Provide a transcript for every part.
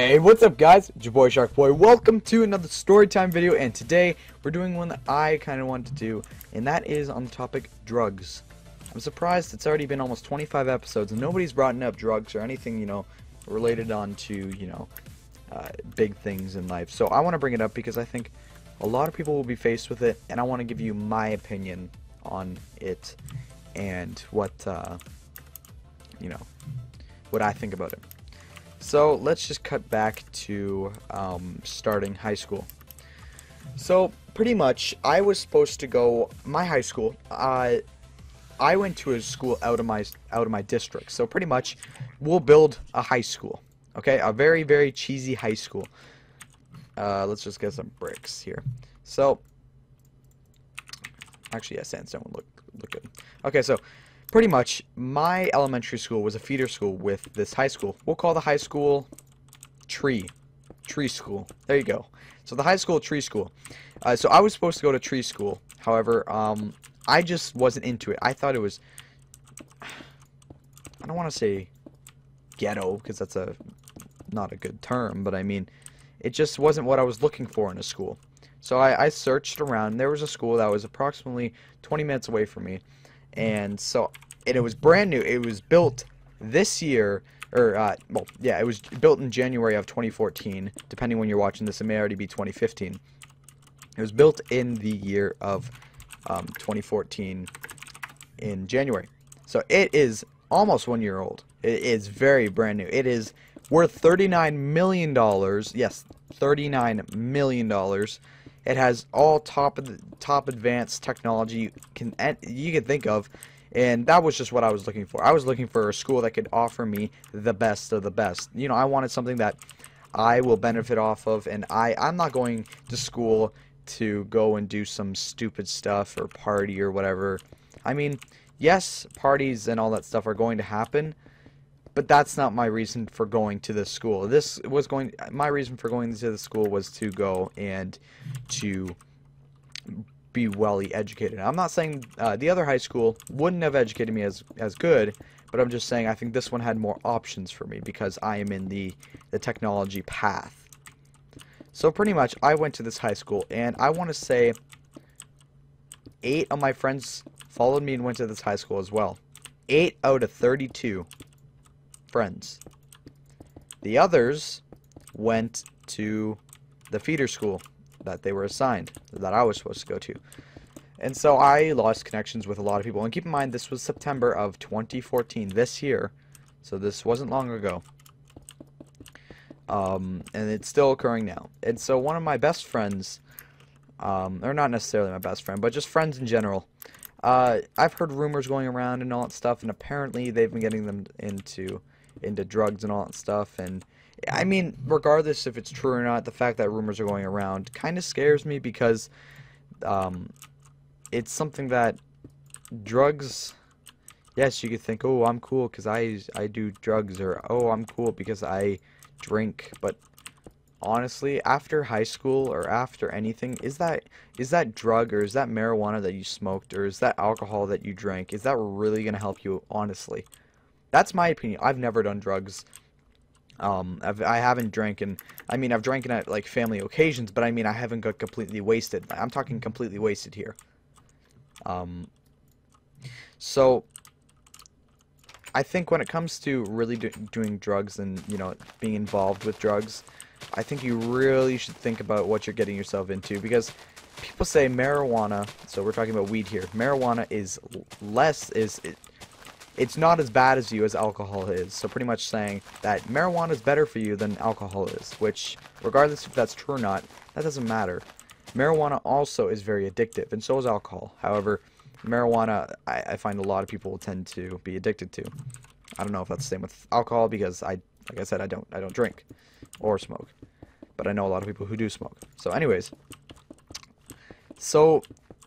Hey, what's up guys? It's your boy Shark Boy. Welcome to another storytime video, and today we're doing one that I kind of wanted to do, and that is on the topic drugs. I'm surprised it's already been almost 25 episodes and nobody's brought up drugs or anything, related on to, big things in life. So I want to bring it up because I think a lot of people will be faced with it, and I want to give you my opinion on it and what I think about it. So let's just cut back to starting high school. So pretty much, I was supposed to go my high school. I went to a school out of my district. So pretty much, we'll build a high school. Okay, a very, very cheesy high school. Let's just get some bricks here. So actually, yeah, sandstone would look good. Okay, so pretty much, my elementary school was a feeder school with this high school. We'll call the high school Tree School. There you go. So the high school Tree School. So I was supposed to go to Tree School. However, I just wasn't into it. I thought it was, I don't want to say ghetto, because that's not a good term, but I mean, it just wasn't what I was looking for in a school. So I searched around. There was a school that was approximately 20 minutes away from me. And it was brand new. It was built this year, it was built in January of 2014. Depending when you're watching this, it may already be 2015. It was built in the year of 2014 in January. So it is almost 1 year old. It is very brand new. It is worth $39 million. Yes, $39 million. It has all top advanced technology you can think of, and that was just what I was looking for. I was looking for a school that could offer me the best of the best. I wanted something that I will benefit off of, and I'm not going to school to go and do some stupid stuff or party or whatever. I mean, yes, parties and all that stuff are going to happen, but that's not my reason for going to this school. My reason for going to the school was to go and to be well educated. I'm not saying the other high school wouldn't have educated me as good, but I'm just saying I think this one had more options for me because I am in the technology path. So pretty much, I went to this high school, and I want to say 8 of my friends followed me and went to this high school as well. 8 out of 32 friends. The others went to the feeder school that they were assigned, that I was supposed to go to. And so I lost connections with a lot of people. And keep in mind, this was September of 2014, this year. So this wasn't long ago. And it's still occurring now. And so one of my best friends, or not necessarily my best friend, but just friends in general, I've heard rumors going around and all that stuff, and apparently they've been getting them into drugs and all that stuff. And I mean, regardless if it's true or not, the fact that rumors are going around kind of scares me because it's something that drugs, yes, you could think, oh, I'm cool because I do drugs, or oh, I'm cool because I drink, but honestly, after high school or after anything, is that drug, or is that marijuana that you smoked, or is that alcohol that you drank, is that really going to help you? Honestly, that's my opinion. I've never done drugs. I haven't drank, and I mean, I've drank at like family occasions, but I mean, I haven't got completely wasted. I'm talking completely wasted here. So I think when it comes to really doing drugs and being involved with drugs, I think you really should think about what you're getting yourself into, because people say marijuana, so we're talking about weed here, marijuana is it's not as bad as you as alcohol is. So pretty much saying that marijuana is better for you than alcohol is, which, regardless if that's true or not, that doesn't matter. Marijuana also is very addictive, and so is alcohol. However, marijuana, I find a lot of people tend to be addicted to. I don't know if that's the same with alcohol, because like I said, I don't drink or smoke, but I know a lot of people who do smoke. So anyways, so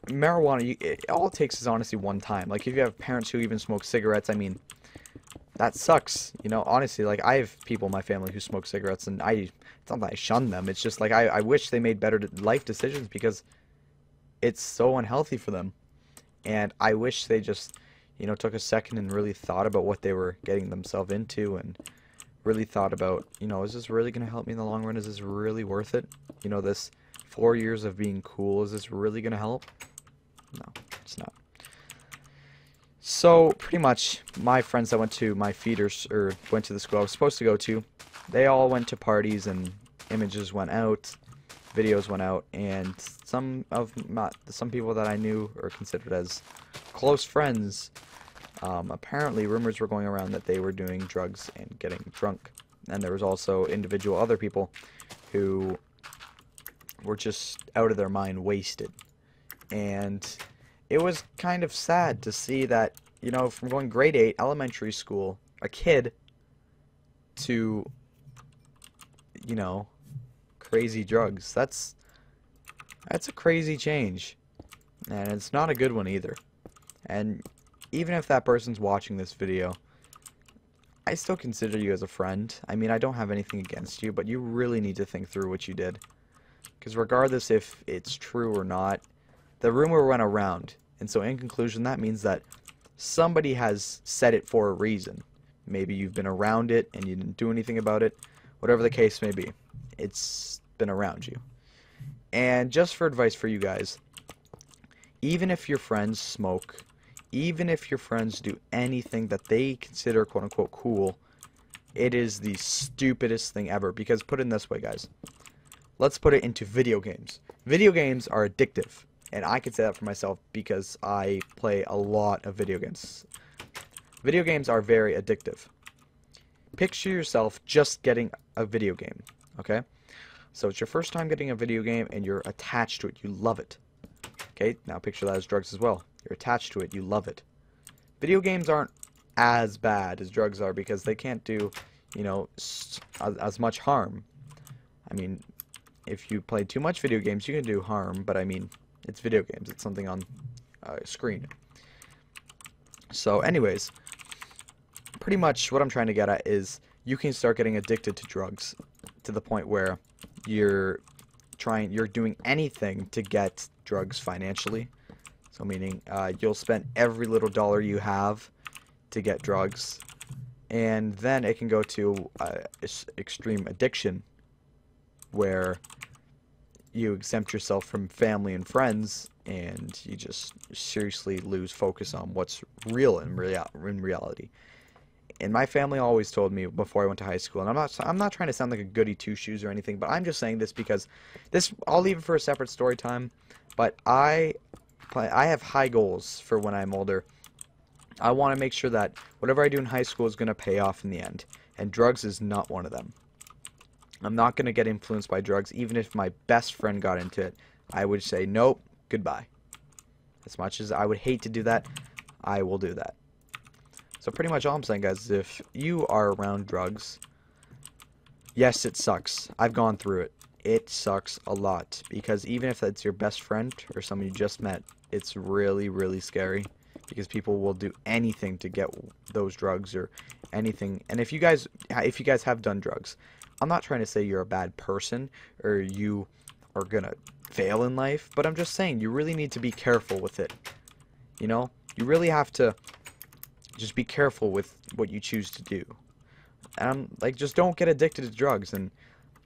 marijuana, all it takes is honestly one time. Like, if you have parents who even smoke cigarettes, I mean, that sucks. Honestly, like, I have people in my family who smoke cigarettes, and it's not that I shun them. It's just like I wish they made better life decisions, because it's so unhealthy for them. And I wish they just, took a second and really thought about what they were getting themselves into, and really thought about, is this really going to help me in the long run? Is this really worth it? This 4 years of being cool, is this really going to help? No, it's not. So, pretty much, my friends that went to my feeders, or went to the school I was supposed to go to, they all went to parties, and images went out, videos went out, and some people that I knew or considered as close friends, apparently rumors were going around that they were doing drugs and getting drunk. And there was also individual other people who were just out of their mind, wasted. And it was kind of sad to see that, from going grade 8 elementary school, a kid, to, crazy drugs. That's a crazy change. And it's not a good one either. And even if that person's watching this video, I still consider you as a friend. I mean, I don't have anything against you, but you really need to think through what you did. Because regardless if it's true or not, the rumor went around. And so in conclusion, that means that somebody has said it for a reason. Maybe you've been around it and you didn't do anything about it. Whatever the case may be, it's been around you. And just for advice for you guys, even if your friends smoke, even if your friends do anything that they consider quote-unquote cool, it is the stupidest thing ever. Because put it this way, guys. Let's put it into video games. Video games are addictive. And I can say that for myself because I play a lot of video games. Video games are very addictive. Picture yourself just getting a video game, okay? So it's your first time getting a video game and you're attached to it. You love it. Okay, now picture that as drugs as well. You're attached to it. You love it. Video games aren't as bad as drugs are because they can't do, as much harm. I mean, if you play too much video games, you can do harm, but I mean, it's video games. It's something on screen. So anyways, pretty much what I'm trying to get at is you can start getting addicted to drugs to the point where you're doing anything to get drugs financially. So meaning you'll spend every little dollar you have to get drugs, and then it can go to extreme addiction where you exempt yourself from family and friends and you just seriously lose focus on what's real in reality. And my family always told me before I went to high school, and I'm not trying to sound like a goody two-shoes or anything, but I'm just saying this because I'll leave it for a separate story time, but I have high goals for when I'm older. I want to make sure that whatever I do in high school is going to pay off in the end, and drugs is not one of them. I'm not going to get influenced by drugs. Even if my best friend got into it, I would say, nope, goodbye. As much as I would hate to do that, I will do that. So pretty much all I'm saying, guys, is if you are around drugs, yes, it sucks. I've gone through it. It sucks a lot. Because even if that's your best friend or someone you just met, it's really, really scary. Because people will do anything to get those drugs or anything. And if you guys have done drugs, I'm not trying to say you're a bad person or you are gonna fail in life, but I'm just saying you really need to be careful with it. You really have to just be careful with what you choose to do. And just don't get addicted to drugs, and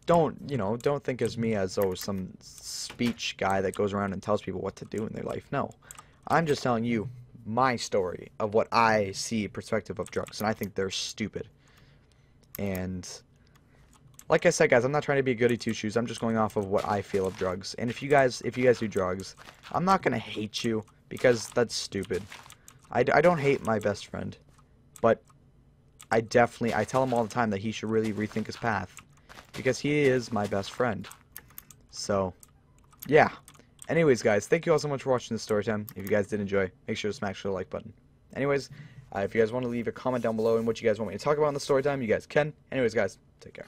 don't think as me as some speech guy that goes around and tells people what to do in their life. No. I'm just telling you my story of what I see perspective of drugs, and I think they're stupid. And like I said, guys, I'm not trying to be a goody two-shoes. I'm just going off of what I feel of drugs. And if you guys do drugs, I'm not gonna hate you because that's stupid. I don't hate my best friend, but I tell him all the time that he should really rethink his path because he is my best friend. So, yeah. Anyways, guys, thank you all so much for watching this story time. If you guys did enjoy, make sure to smash the like button. Anyways, if you guys want to leave a comment down below and what you guys want me to talk about in the story time, you guys can. Anyways, guys, take care.